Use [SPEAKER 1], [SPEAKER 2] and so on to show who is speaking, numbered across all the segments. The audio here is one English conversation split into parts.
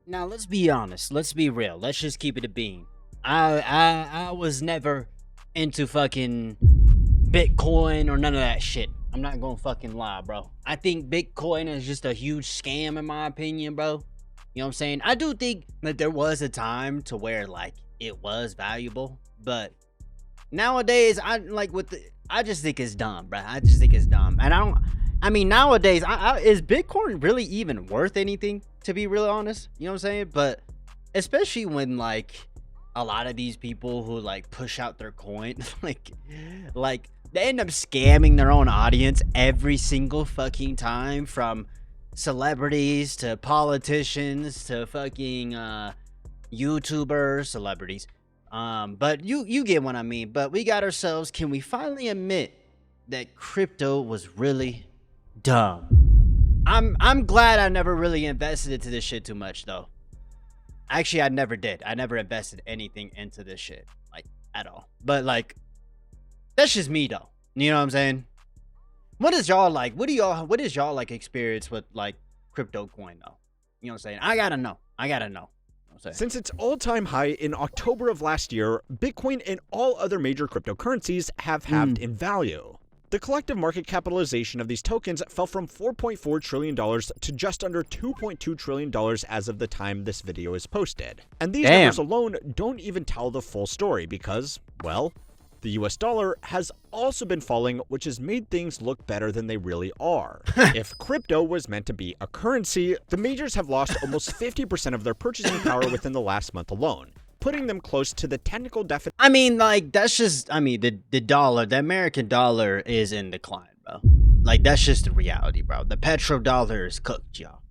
[SPEAKER 1] Now let's be honest. Let's be real. Let's just keep it a bean. I was never into fucking Bitcoin or none of that shit. I'm not gonna fucking lie, bro. I think Bitcoin is just a huge scam in my opinion, bro. You know what I'm saying? I do think that there was a time to where like it was valuable, but nowadays I just think it's dumb, bro. I just think it's dumb. And I mean nowadays is Bitcoin really even worth anything, to be really honest? You know what I'm saying? But especially when like a lot of these people who like push out their coin like they end up scamming their own audience every single fucking time, from celebrities to politicians to fucking YouTubers, celebrities. But you get what I mean. But we got ourselves. Can we finally admit that crypto was really dumb? I'm glad I never really invested into this shit too much though. Actually, I never did. I never invested anything into this shit, like, at all. But like, that's just me though. You know what I'm saying? What is y'all like? What is y'all like experience with like crypto coin though? You know what I'm saying? I gotta know. I gotta know. You know what I'm saying?
[SPEAKER 2] Since its all-time high in October of last year, Bitcoin and all other major cryptocurrencies have halved in value. The collective market capitalization of these tokens fell from $4.4 trillion to just under $2.2 trillion as of the time this video is posted. And these numbers alone don't even tell the full story because, well, the US dollar has also been falling, which has made things look better than they really are. If crypto was meant to be a currency, the majors have lost almost 50% of their purchasing power within the last month alone, putting them close to the technical definition.
[SPEAKER 1] I mean, like, that's just, I mean, the dollar, the American dollar is in decline, bro. Like, that's just the reality, bro. The petrodollar is cooked, y'all.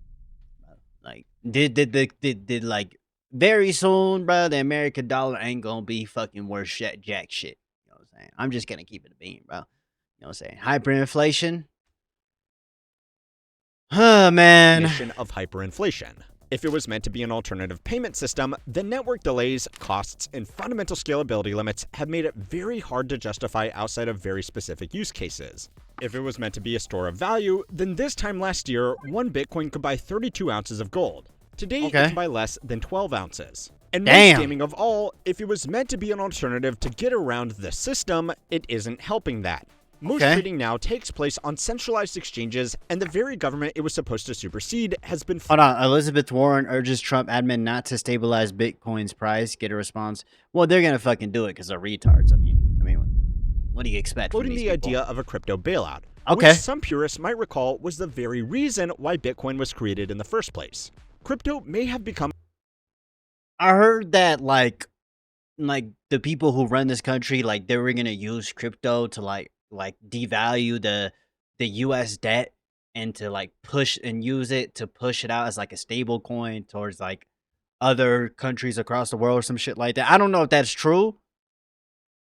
[SPEAKER 1] Like, did like, very soon, bro, the American dollar ain't gonna be fucking worth jack shit. You know what I'm saying? I'm just gonna keep it a bean, bro. You know what I'm saying? Hyperinflation. Oh, man.
[SPEAKER 2] Of hyperinflation. If it was meant to be an alternative payment system, the network delays, costs, and fundamental scalability limits have made it very hard to justify outside of very specific use cases. If it was meant to be a store of value, then this time last year, 1 Bitcoin could buy 32 ounces of gold. Today, it can buy less than 12 ounces. And most damning of all, if it was meant to be an alternative to get around the system, it isn't helping that. Most trading now takes place on centralized exchanges, and the very government it was supposed to supersede has been...
[SPEAKER 1] Hold on. Elizabeth Warren urges Trump admin not to stabilize Bitcoin's price. Get a response. Well, they're gonna fucking do it because they're retards. I mean, what do you expect from these
[SPEAKER 2] the
[SPEAKER 1] people?
[SPEAKER 2] idea of a crypto bailout, which some purists might recall was the very reason why Bitcoin was created in the first place. Crypto may have become...
[SPEAKER 1] I heard that like the people who run this country, like, they were gonna use crypto to like devalue the US debt and to like push and use it to push it out as like a stable coin towards like other countries across the world or some shit like that. I don't know if that's true,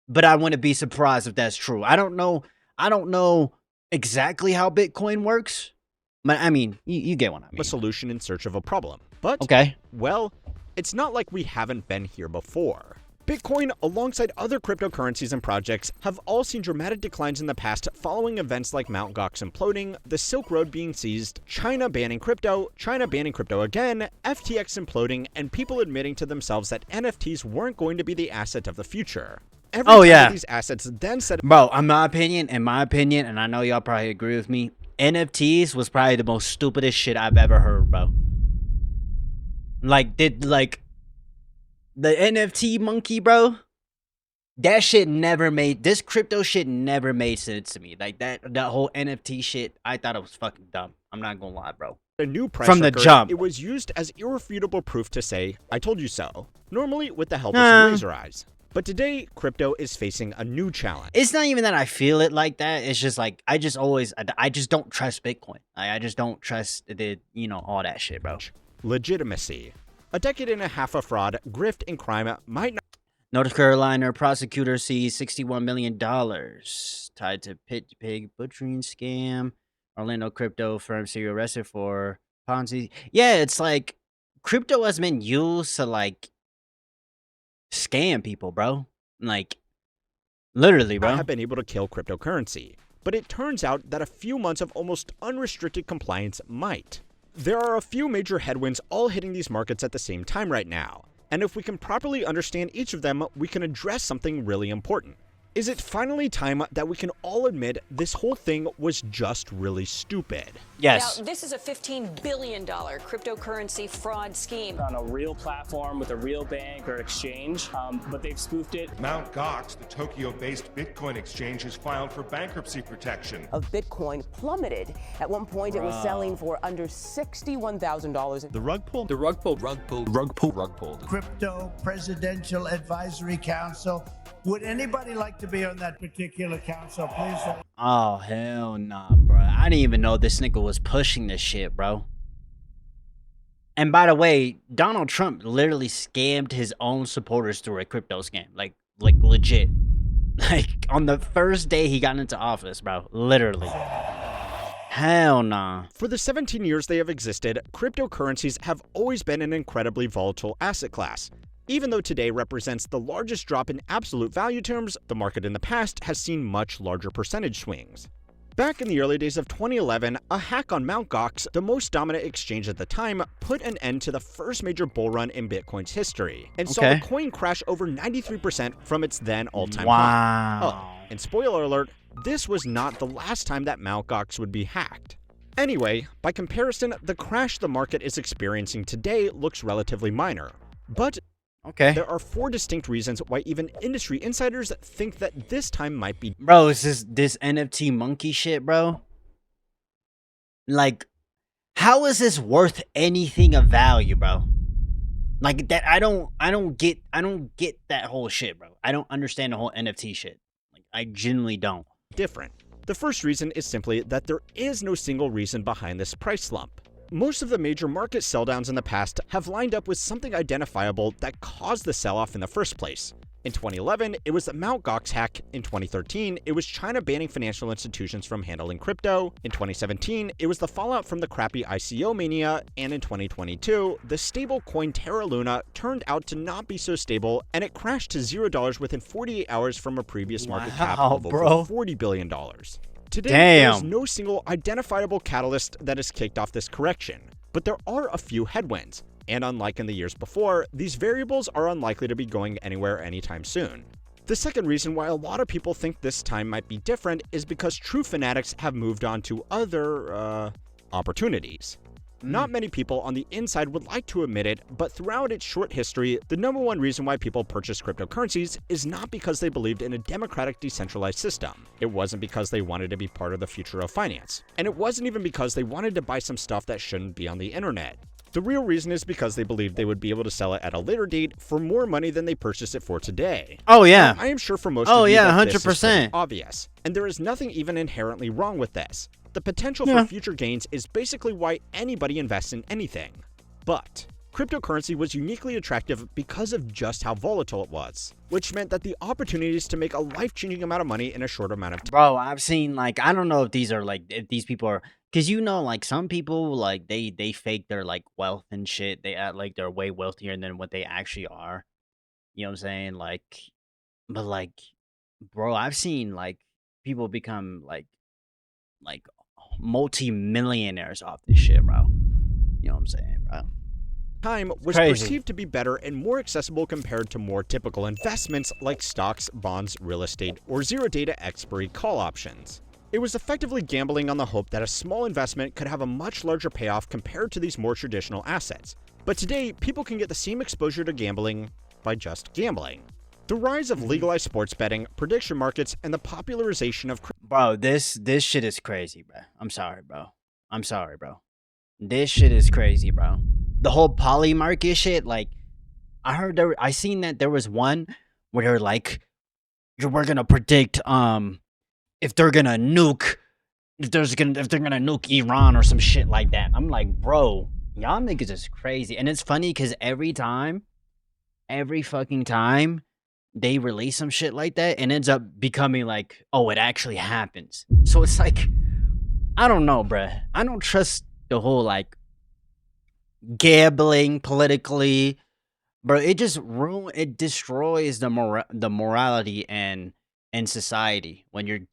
[SPEAKER 1] but I wouldn't be surprised if that's true. I don't know exactly how Bitcoin works, but I mean, you get what I mean.
[SPEAKER 2] A solution in search of a problem. But, well, it's not like we haven't been here before. Bitcoin, alongside other cryptocurrencies and projects, have all seen dramatic declines in the past following events like Mt. Gox imploding, the Silk Road being seized, China banning crypto again, FTX imploding, and people admitting to themselves that NFTs weren't going to be the asset of the future. Every time these assets then said...
[SPEAKER 1] Bro, in my opinion, and I know y'all probably agree with me, NFTs was probably the most stupidest shit I've ever heard, bro. Like, the NFT monkey, bro, that shit never made, this crypto shit never made sense to me. Like, that whole NFT shit, I thought it was fucking dumb. I'm not gonna lie, bro.
[SPEAKER 2] A new price
[SPEAKER 1] from the jump.
[SPEAKER 2] It was used as irrefutable proof to say, I told you so, normally with the help of some laser eyes. But today, crypto is facing a new challenge.
[SPEAKER 1] It's not even that I feel it like that. It's just like, I just don't trust Bitcoin. I just don't trust all that shit, bro.
[SPEAKER 2] Legitimacy. A decade and a half of fraud, grift, and crime might not...
[SPEAKER 1] North Carolina prosecutor sees $61 million tied to pig butchering scam. Orlando crypto firm CEO arrested for Ponzi. Yeah, it's like crypto has been used to like scam people, bro. Like, literally, bro.
[SPEAKER 2] have been able to kill cryptocurrency. But it turns out that a few months of almost unrestricted compliance might. There are a few major headwinds all hitting these markets at the same time right now, and if we can properly understand each of them, we can address something really important. Is it finally time that we can all admit this whole thing was just really stupid?
[SPEAKER 1] Yes.
[SPEAKER 3] Now, this is a $15 billion cryptocurrency fraud scheme.
[SPEAKER 4] On a real platform with a real bank or exchange, but they've spoofed it.
[SPEAKER 5] Mt. Gox, the Tokyo-based Bitcoin exchange, has filed for bankruptcy protection.
[SPEAKER 6] Of Bitcoin plummeted. At one point, it was selling for under $61,000.
[SPEAKER 5] The rug pull?
[SPEAKER 7] The rug pull. Rug pull. Rug pull. Rug pull.
[SPEAKER 8] Crypto Presidential Advisory Council. Would anybody like to be on that particular council, please?
[SPEAKER 1] Oh, hell nah, bro. I didn't even know this nigga was pushing this shit, bro. And by the way, Donald Trump literally scammed his own supporters through a crypto scam. Like legit. Like, on the first day he got into office, bro. Literally. Hell nah.
[SPEAKER 2] For the 17 years they have existed, cryptocurrencies have always been an incredibly volatile asset class. Even though today represents the largest drop in absolute value terms, the market in the past has seen much larger percentage swings. Back in the early days of 2011, a hack on Mt. Gox, the most dominant exchange at the time, put an end to the first major bull run in Bitcoin's history, and saw the coin crash over 93% from its then all-time high. Oh, and spoiler alert, this was not the last time that Mt. Gox would be hacked. Anyway, by comparison, the crash the market is experiencing today looks relatively minor. But there are 4 distinct reasons why even industry insiders think that this time might be.
[SPEAKER 1] Bro, is this NFT monkey shit, bro? Like, how is this worth anything of value, bro? Like that, I don't get that whole shit, bro. I don't understand the whole NFT shit. Like, I genuinely don't.
[SPEAKER 2] Different. The first reason is simply that there is no single reason behind this price slump. Most of the major market selldowns in the past have lined up with something identifiable that caused the sell-off in the first place. In 2011, it was the Mt. Gox hack. In 2013, it was China banning financial institutions from handling crypto. In 2017, it was the fallout from the crappy ICO mania. And in 2022, the stable coin Terra Luna turned out to not be so stable, and it crashed to $0 within 48 hours from a previous market cap of over $40 billion. Today, there's no single identifiable catalyst that has kicked off this correction, but there are a few headwinds, and unlike in the years before, these variables are unlikely to be going anywhere anytime soon. The second reason why a lot of people think this time might be different is because true fanatics have moved on to other, opportunities. Not many people on the inside would like to admit it, but throughout its short history, the number one reason why people purchase cryptocurrencies is not because they believed in a democratic decentralized system. It wasn't because they wanted to be part of the future of finance. And it wasn't even because they wanted to buy some stuff that shouldn't be on the internet. The real reason is because they believed they would be able to sell it at a later date for more money than they purchased it for today.
[SPEAKER 1] Oh yeah.
[SPEAKER 2] Now, I am sure for most of you that
[SPEAKER 1] 100%.
[SPEAKER 2] this is pretty obvious, and there is nothing even inherently wrong with this. The potential for future gains is basically why anybody invests in anything. But cryptocurrency was uniquely attractive because of just how volatile it was, which meant that the opportunities to make a life-changing amount of money in a short amount of time.
[SPEAKER 1] Bro, I've seen, like, I don't know if these are, like, if these people are, because, you know, like, some people, like, they fake their, like, wealth and shit. They act like they're way wealthier than what they actually are. You know what I'm saying? Like, but, like, bro, I've seen, like, people become, like multi-millionaires off this shit, bro. You know what I'm saying, bro?
[SPEAKER 2] Time was perceived to be better and more accessible compared to more typical investments like stocks, bonds, real estate, or zero-data expiry call options. It was effectively gambling on the hope that a small investment could have a much larger payoff compared to these more traditional assets. But today, people can get the same exposure to gambling by just gambling. The rise of legalized sports betting, prediction markets, and the popularization of
[SPEAKER 1] bro, this shit is crazy, bro. I'm sorry, bro. This shit is crazy, bro. The whole poly market shit, like, I seen that there was one where they're like, we're gonna predict if they're gonna nuke Iran or some shit like that. I'm like, bro, y'all niggas is crazy. And it's funny because every fucking time they release some shit like that, and ends up becoming like, oh, it actually happens. So it's like, I don't know, bruh. I don't trust the whole, like, gambling politically, bro. It just destroys the morality and society when you're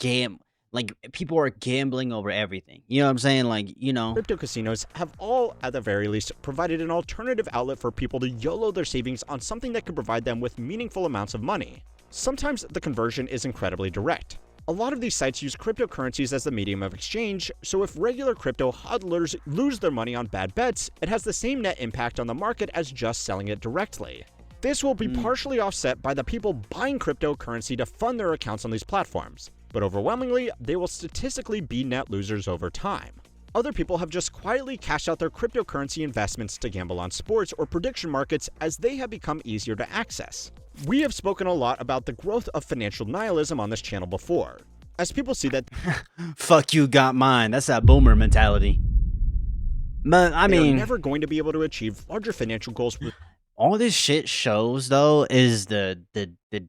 [SPEAKER 1] Like, people are gambling over everything. You know what I'm saying? Like, you know.
[SPEAKER 2] Crypto casinos have all, at the very least, provided an alternative outlet for people to YOLO their savings on something that could provide them with meaningful amounts of money. Sometimes the conversion is incredibly direct. A lot of these sites use cryptocurrencies as the medium of exchange, so if regular crypto hodlers lose their money on bad bets, it has the same net impact on the market as just selling it directly. This will be partially offset by the people buying cryptocurrency to fund their accounts on these platforms, but overwhelmingly, they will statistically be net losers over time. Other people have just quietly cashed out their cryptocurrency investments to gamble on sports or prediction markets as they have become easier to access. We have spoken a lot about the growth of financial nihilism on this channel before, as people see that
[SPEAKER 1] fuck you, got mine. That's that boomer mentality. But I mean,
[SPEAKER 2] they're never going to be able to achieve larger financial goals with
[SPEAKER 1] all this shit shows though is the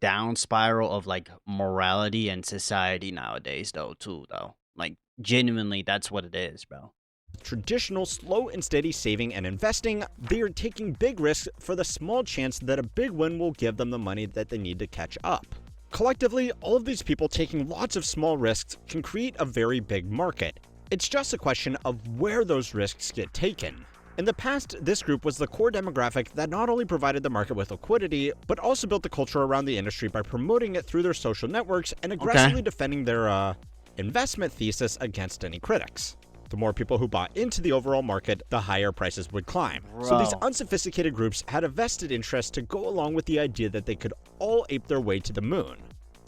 [SPEAKER 1] down spiral of like morality and society nowadays though too though. Like genuinely that's what it is, bro.
[SPEAKER 2] traditional slow and steady saving and investing. They are taking big risks for the small chance that a big win will give them the money that they need to catch up. Collectively, all of these people taking lots of small risks can create a very big market. It's just a question of where those risks get taken. In the past, this group was the core demographic that not only provided the market with liquidity, but also built the culture around the industry by promoting it through their social networks and aggressively defending their investment thesis against any critics. The more people who bought into the overall market, the higher prices would climb. So these unsophisticated groups had a vested interest to go along with the idea that they could all ape their way to the moon.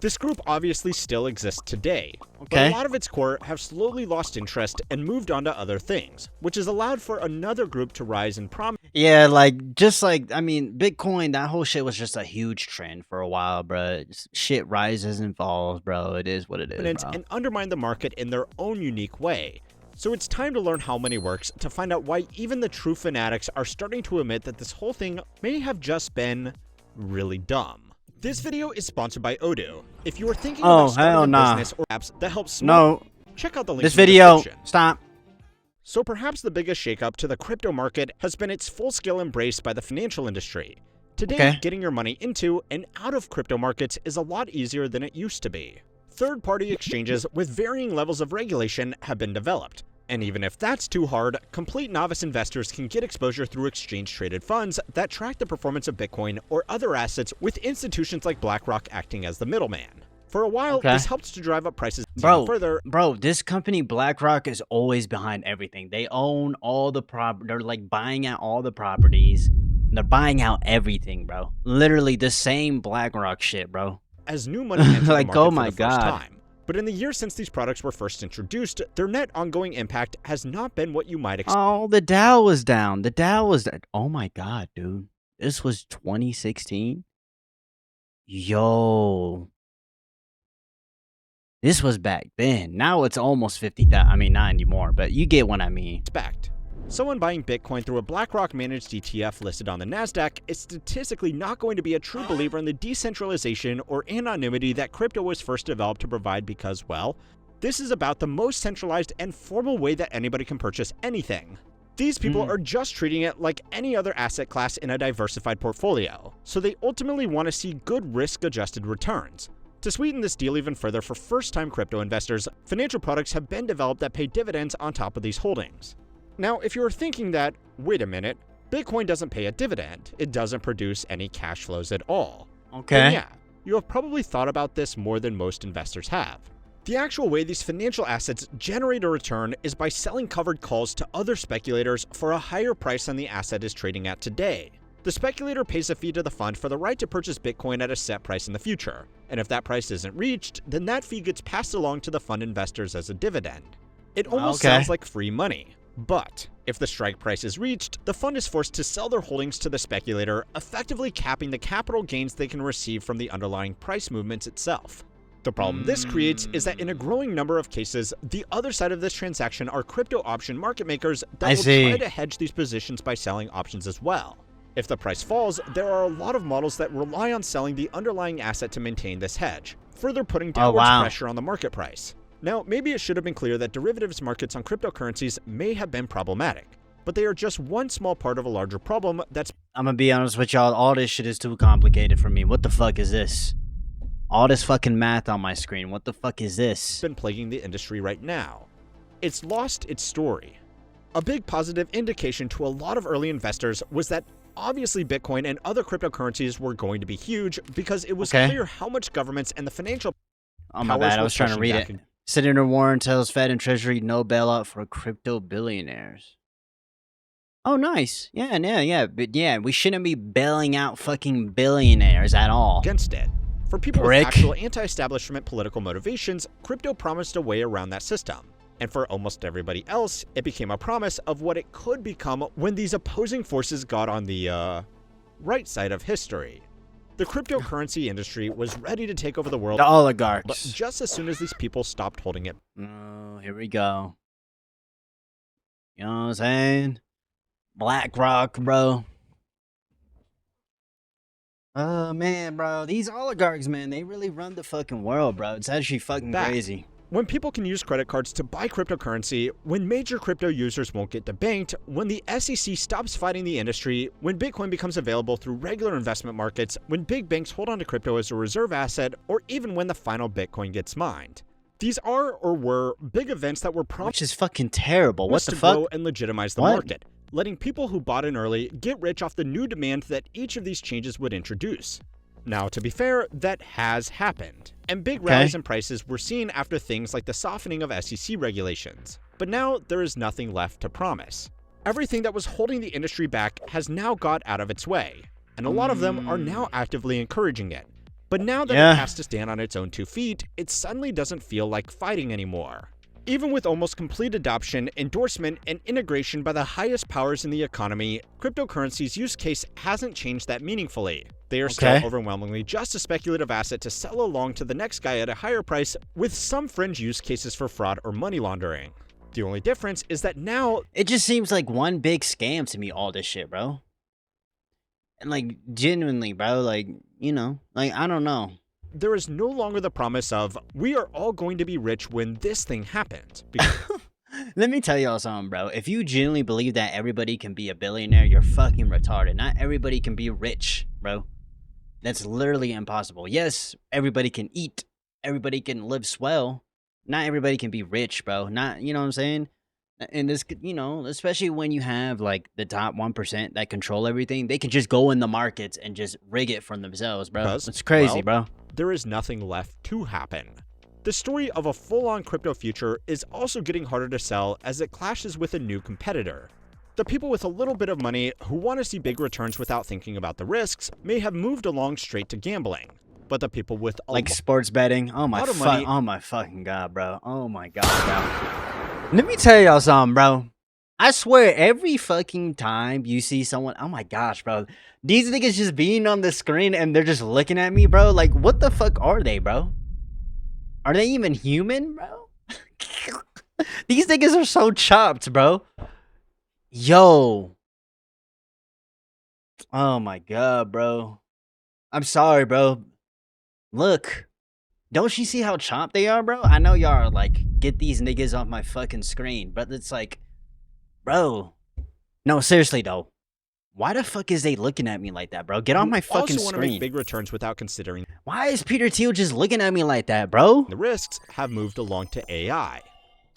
[SPEAKER 2] This group obviously still exists today, but a lot of its core have slowly lost interest and moved on to other things, which has allowed for another group to rise in prominence.
[SPEAKER 1] Yeah, like, just like, I mean, Bitcoin, that whole shit was just a huge trend for a while, bro. Shit rises and falls, bro. It is what it is, bro.
[SPEAKER 2] And undermine the market in their own unique way. So it's time to learn how money works to find out why even the true fanatics are starting to admit that this whole thing may have just been really dumb. This video is sponsored by Odoo. If you are thinking about starting a business or apps that help small, check out the link in the description.
[SPEAKER 1] Stop.
[SPEAKER 2] So perhaps the biggest shakeup to the crypto market has been its full-scale embrace by the financial industry. Today, getting your money into and out of crypto markets is a lot easier than it used to be. Third-party exchanges with varying levels of regulation have been developed. And even if that's too hard, complete novice investors can get exposure through exchange-traded funds that track the performance of Bitcoin or other assets, with institutions like BlackRock acting as the middleman. For a while, this helped to drive up prices even further.
[SPEAKER 1] Bro, this company BlackRock is always behind everything. They own all the they're like buying out all the properties. They're buying out everything, bro. Literally the same BlackRock shit, bro.
[SPEAKER 2] As new money entered
[SPEAKER 1] like,
[SPEAKER 2] the market
[SPEAKER 1] oh my
[SPEAKER 2] for the first
[SPEAKER 1] God.
[SPEAKER 2] time. But in the years since these products were first introduced, their net ongoing impact has not been what you might expect.
[SPEAKER 1] Oh, the Dow was down. The Dow was down. Oh my God, dude. This was 2016? Yo. This was back then. Now it's almost 50,000. I mean, not anymore, but you get what I mean.
[SPEAKER 2] Someone buying Bitcoin through a BlackRock managed ETF listed on the NASDAQ is statistically not going to be a true believer in the decentralization or anonymity that crypto was first developed to provide because, well, this is about the most centralized and formal way that anybody can purchase anything. These people are just treating it like any other asset class in a diversified portfolio, so they ultimately want to see good risk-adjusted returns. To sweeten this deal even further for first-time crypto investors, financial products have been developed that pay dividends on top of these holdings. Now, if you're thinking that, wait a minute, Bitcoin doesn't pay a dividend, it doesn't produce any cash flows at all. Then yeah, you have probably thought about this more than most investors have. The actual way these financial assets generate a return is by selling covered calls to other speculators for a higher price than the asset is trading at today. The speculator pays a fee to the fund for the right to purchase Bitcoin at a set price in the future, and if that price isn't reached, then that fee gets passed along to the fund investors as a dividend. It almost sounds like free money. But if the strike price is reached, the fund is forced to sell their holdings to the speculator, effectively capping the capital gains they can receive from the underlying price movements itself. The problem this creates is that in a growing number of cases, the other side of this transaction are crypto option market makers that will try to hedge these positions by selling options as well. If the price falls, there are a lot of models that rely on selling the underlying asset to maintain this hedge, further putting downwards pressure on the market price. Now, maybe it should have been clear that derivatives markets on cryptocurrencies may have been problematic, but they are just one small part of a larger problem that's—
[SPEAKER 1] I'm gonna be honest with y'all, all this shit is too complicated for me. What the fuck is this? all this fucking math on my screen. What the fuck is this?
[SPEAKER 2] Been plaguing the industry right now. It's lost its story. A big positive indication to a lot of early investors was that obviously Bitcoin and other cryptocurrencies were going to be huge because it was clear how much governments and the financial
[SPEAKER 1] Oh my bad, I was trying to read it. Senator Warren tells Fed and Treasury no bailout for crypto billionaires. Oh, nice. But yeah, we shouldn't be bailing out fucking billionaires at all.
[SPEAKER 2] Against it. For people with actual anti-establishment political motivations, crypto promised a way around that system. And for almost everybody else, it became a promise of what it could become when these opposing forces got on the, right side of history. The cryptocurrency industry was ready to take over the world.
[SPEAKER 1] The oligarchs.
[SPEAKER 2] But just as soon as these people stopped holding it.
[SPEAKER 1] Oh, here we go. You know what I'm saying? BlackRock, bro. Oh, man, bro. These oligarchs, man, they really run the fucking world, bro. It's actually fucking crazy.
[SPEAKER 2] When people can use credit cards to buy cryptocurrency, when major crypto users won't get debanked, when the SEC stops fighting the industry, when Bitcoin becomes available through regular investment markets, when big banks hold on to crypto as a reserve asset, or even when the final Bitcoin gets mined. These are or were big events that were promised,
[SPEAKER 1] which is fucking terrible. What the
[SPEAKER 2] to
[SPEAKER 1] fuck?
[SPEAKER 2] grow and legitimize the market, letting people who bought in early get rich off the new demand that each of these changes would introduce. Now, to be fair, that has happened, and big rallies in prices were seen after things like the softening of SEC regulations. But now there is nothing left to promise. Everything that was holding the industry back has now got out of its way, and a lot of them are now actively encouraging it. But now that it has to stand on its own 2 feet, it suddenly doesn't feel like fighting anymore. Even with almost complete adoption, endorsement, and integration by the highest powers in the economy, cryptocurrency's use case hasn't changed that meaningfully. They are still overwhelmingly just a speculative asset to sell along to the next guy at a higher price, with some fringe use cases for fraud or money laundering. The only difference is that now...
[SPEAKER 1] It just seems like one big scam to me, all this shit, bro. And like, genuinely, bro, like, you know, like, I don't know.
[SPEAKER 2] There is no longer the promise of, we are all going to be rich when this thing happens.
[SPEAKER 1] Let me tell y'all something, bro. If you genuinely believe that everybody can be a billionaire, you're fucking retarded. Not everybody can be rich, bro. That's literally impossible. Yes, everybody can eat. Everybody can live swell. Not everybody can be rich, bro. Not, you know what I'm saying? And this, you know, especially when you have like the top 1% that control everything, they can just go in the markets and just rig it for themselves, bro. It's crazy, bro.
[SPEAKER 2] There is nothing left to happen. The story of a full-on crypto future is also getting harder to sell as it clashes with a new competitor. The people with a little bit of money who want to see big returns without thinking about the risks may have moved along straight to gambling. But the people with
[SPEAKER 1] like sports betting, oh my fucking god, bro. Oh my god, bro. Let me tell y'all something, bro. I swear, every fucking time you see someone, oh my gosh, bro. These niggas just being on the screen and they're just looking at me, bro. Like, what the fuck are they, bro? Are they even human, bro? These niggas are so chopped, bro. Yo. Oh my god, bro. I'm sorry, bro. Look. Don't you see how chopped they are, bro? I know y'all are like, get these niggas off my fucking screen. But it's like, bro. No, seriously, though. Why the fuck is they looking at me like that, bro? Get off my fucking
[SPEAKER 2] also want to
[SPEAKER 1] screen.
[SPEAKER 2] make big returns without considering.
[SPEAKER 1] Why is Peter Thiel just looking at me like that, bro?
[SPEAKER 2] The risks have moved along to AI.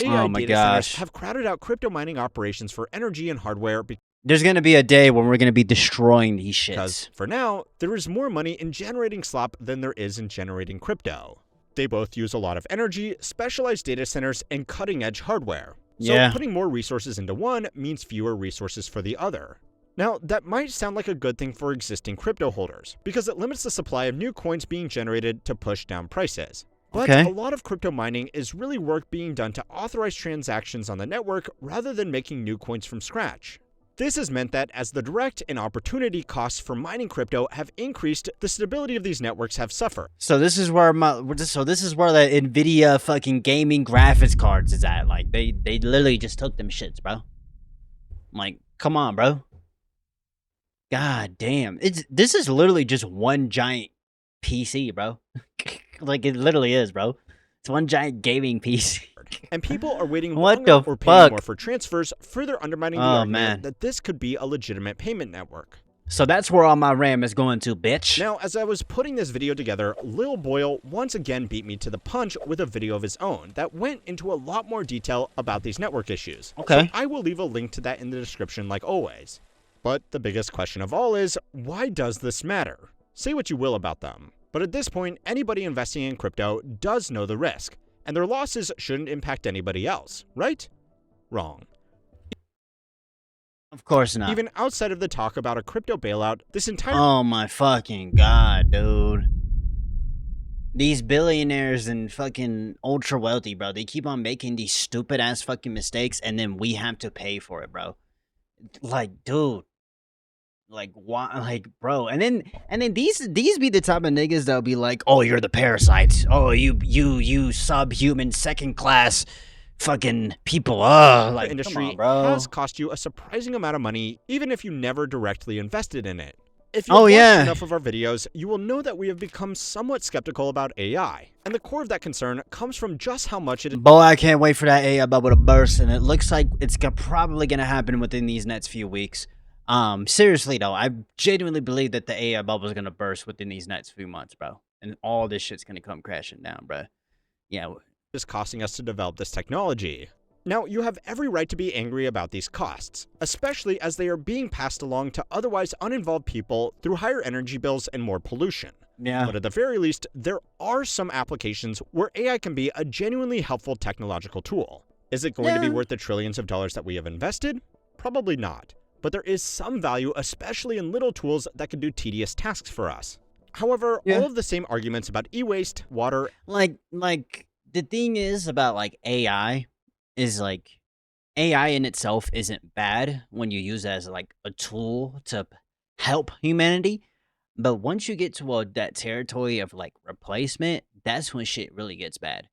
[SPEAKER 1] Oh my
[SPEAKER 2] data
[SPEAKER 1] gosh.
[SPEAKER 2] centers have crowded out crypto mining operations for energy and hardware
[SPEAKER 1] There's gonna be a day when we're gonna be destroying these shits.
[SPEAKER 2] because, for now, there is more money in generating slop than there is in generating crypto. They both use a lot of energy, specialized data centers, and cutting-edge hardware. So putting more resources into one means fewer resources for the other. Now, that might sound like a good thing for existing crypto holders, because it limits the supply of new coins being generated to push down prices. But a lot of crypto mining is really work being done to authorize transactions on the network rather than making new coins from scratch. This has meant that as the direct and opportunity costs for mining crypto have increased, the stability of these networks have suffered.
[SPEAKER 1] So this is where this is where the Nvidia fucking gaming graphics cards is at. Like they literally just took them shits, bro. I'm like, come on, bro. God damn. This is literally just one giant PC, bro. Like it literally is, bro. It's one giant gaming PC.
[SPEAKER 2] And people are waiting
[SPEAKER 1] What
[SPEAKER 2] longer
[SPEAKER 1] the
[SPEAKER 2] or paying
[SPEAKER 1] fuck?
[SPEAKER 2] more for transfers, further undermining the argument that this could be a legitimate payment network.
[SPEAKER 1] So that's where all my RAM is going to, bitch.
[SPEAKER 2] Now, as I was putting this video together, Lil Boyle once again beat me to the punch with a video of his own that went into a lot more detail about these network issues.
[SPEAKER 1] Okay.
[SPEAKER 2] So I will leave a link to that in the description like always. But the biggest question of all is, why does this matter? Say what you will about them, but at this point, anybody investing in crypto does know the risk, and their losses shouldn't impact anybody else, right? Wrong.
[SPEAKER 1] Of course not.
[SPEAKER 2] Even outside of the talk about a crypto bailout, this entire
[SPEAKER 1] Oh my fucking god, dude. These billionaires and fucking ultra wealthy, bro, they keep on making these stupid ass fucking mistakes and then we have to pay for it, bro. Like, dude. Like, why? Like, bro. And then these be the type of niggas that'll be like, oh, you're the parasites. Oh, you subhuman second class fucking people. Like,
[SPEAKER 2] industry
[SPEAKER 1] come on, bro.
[SPEAKER 2] has cost you a surprising amount of money, even if you never directly invested in it. If you've watched enough of our videos, you will know that we have become somewhat skeptical about AI, and the core of that concern comes from just how much it is.
[SPEAKER 1] Boy, I can't wait for that AI bubble to burst, and it looks like it's probably gonna happen within these next few weeks. Seriously though, I genuinely believe that the AI bubble is gonna burst within these next few months, bro, and all this shit's gonna come crashing down, bro. Yeah.
[SPEAKER 2] Is costing us to develop this technology. Now, you have every right to be angry about these costs, especially as they are being passed along to otherwise uninvolved people through higher energy bills and more pollution.
[SPEAKER 1] Yeah.
[SPEAKER 2] But at the very least, there are some applications where AI can be a genuinely helpful technological tool. Is it going to be worth the trillions of dollars that we have invested? Probably not. But there is some value, especially in little tools that can do tedious tasks for us. However, all of the same arguments about e-waste, water...
[SPEAKER 1] Like, the thing is about, like, AI is, like, AI in itself isn't bad when you use it as, like, a tool to help humanity. But once you get to that territory of, like, replacement, that's when shit really gets bad.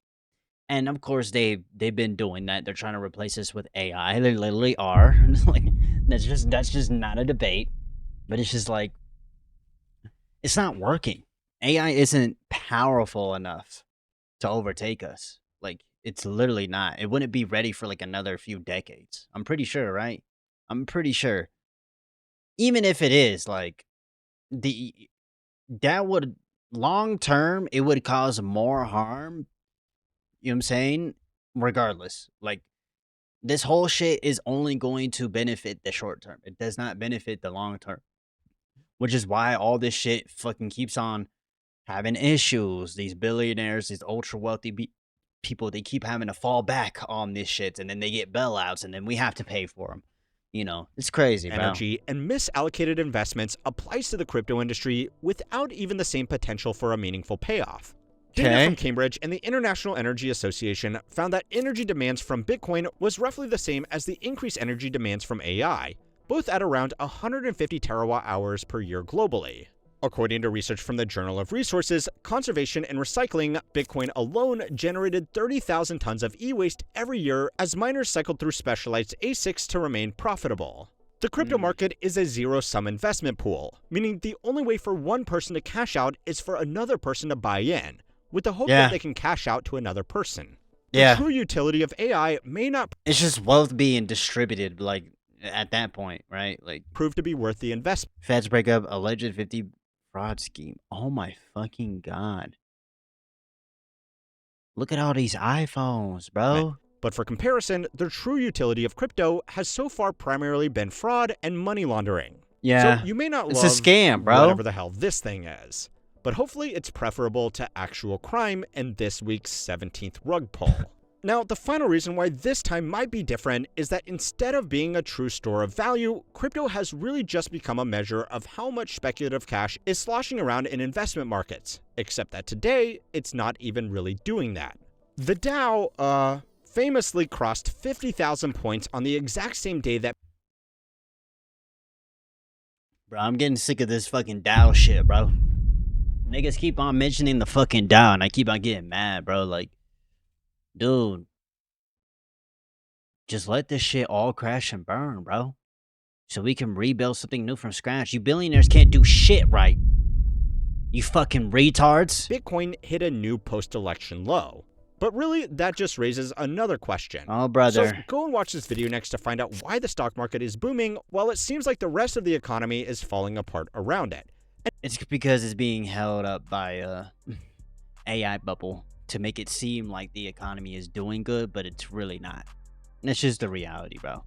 [SPEAKER 1] And, of course, they've been doing that. They're trying to replace us with AI. They literally are. Like, that's just not a debate. But it's just, like, it's not working. AI isn't powerful enough to overtake us. Like, it's literally not. It wouldn't be ready for like another few decades. I'm pretty sure, right? I'm pretty sure. Even if it is, like, that would, long term, it would cause more harm. You know what I'm saying? Regardless. Like, this whole shit is only going to benefit the short term. It does not benefit the long term. Which is why all this shit fucking keeps on having issues. These billionaires, these ultra wealthy people, they keep having to fall back on this shit, and then they get bailouts, and then we have to pay for them. You know, it's crazy, bro.
[SPEAKER 2] Energy and misallocated investments applies to the crypto industry without even the same potential for a meaningful payoff. Data from Cambridge and the International Energy Association found that energy demands from Bitcoin was roughly the same as the increased energy demands from AI, both at around 150 terawatt-hours per year globally. According to research from the Journal of Resources, Conservation and Recycling, Bitcoin alone generated 30,000 tons of e-waste every year as miners cycled through specialized ASICs to remain profitable. The crypto market is a zero-sum investment pool, meaning the only way for one person to cash out is for another person to buy in, with the hope that they can cash out to another person. The true utility of AI may not...
[SPEAKER 1] It's just wealth being distributed, like, at that point, right? Like,
[SPEAKER 2] prove to be worth the investment.
[SPEAKER 1] Feds break up alleged 50 fraud scheme. Oh my fucking god. Look at all these iPhones, bro.
[SPEAKER 2] But for comparison, the true utility of crypto has so far primarily been fraud and money laundering.
[SPEAKER 1] Yeah.
[SPEAKER 2] So you may not
[SPEAKER 1] it's
[SPEAKER 2] love
[SPEAKER 1] a scam, bro.
[SPEAKER 2] Whatever the hell this thing is. But hopefully it's preferable to actual crime in this week's 17th rug pull. Now, the final reason why this time might be different is that instead of being a true store of value, crypto has really just become a measure of how much speculative cash is sloshing around in investment markets, except that today, it's not even really doing that. The Dow, famously crossed 50,000 points on the exact same day that...
[SPEAKER 1] Bro, I'm getting sick of this fucking Dow shit, bro. Niggas keep on mentioning the fucking Dow, and I keep on getting mad, bro. Like, dude, just let this shit all crash and burn, bro. So we can rebuild something new from scratch. You billionaires can't do shit right. You fucking retards.
[SPEAKER 2] Bitcoin hit a new post-election low. But really, that just raises another question.
[SPEAKER 1] Oh, brother.
[SPEAKER 2] So go and watch this video next to find out why the stock market is booming while it seems like the rest of the economy is falling apart around it.
[SPEAKER 1] It's because it's being held up by a AI bubble to make it seem like the economy is doing good, but it's really not. And it's just the reality, bro.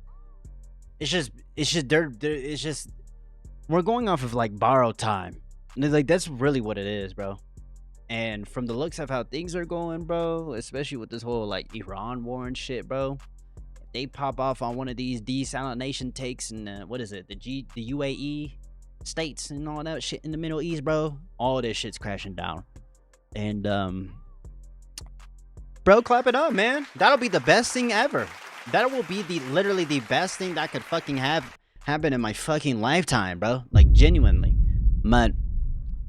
[SPEAKER 1] It's just we're going off of like borrowed time. And like that's really what it is, bro. And from the looks of how things are going, bro, especially with this whole like Iran war and shit, bro, if they pop off on one of these desalination takes and what is it, the UAE states and all that shit in the Middle East, bro, all this shit's crashing down. And bro, clap it up, man. That'll be the best thing ever. That will be literally the best thing that could fucking happen in my fucking lifetime, bro. Like genuinely. But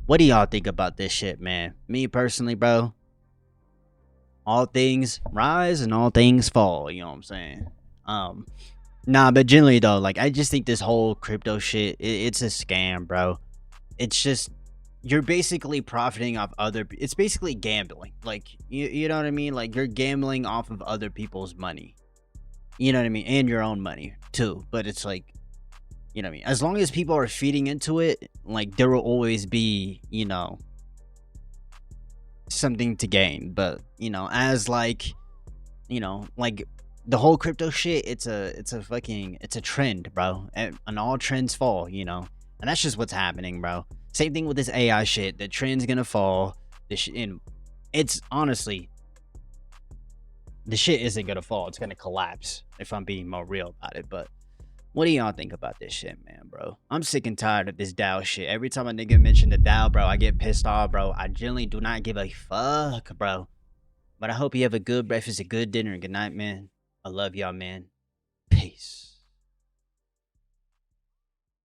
[SPEAKER 1] what do y'all think about this shit, man? Me personally, bro, all things rise and all things fall, you know what I'm saying? Nah, but generally though, like I just think this whole crypto shit, it's a scam, bro. It's just you're basically profiting off it's basically gambling. Like you know what I mean? Like you're gambling off of other people's money. You know what I mean? And your own money too. But it's like, you know what I mean? As long as people are feeding into it, like there will always be, you know, something to gain. But, you know, as like, you know, like the whole crypto shit, it's a trend, bro. And all trends fall, you know. And that's just what's happening, bro. Same thing with this AI shit. The trend's gonna fall. And it's honestly, the shit isn't gonna fall. It's gonna collapse if I'm being more real about it. But what do y'all think about this shit, man, bro? I'm sick and tired of this Dow shit. Every time a nigga mention the Dow, bro, I get pissed off, bro. I generally do not give a fuck, bro. But I hope you have a good breakfast, a good dinner, and good night, man. I love y'all, man. Peace.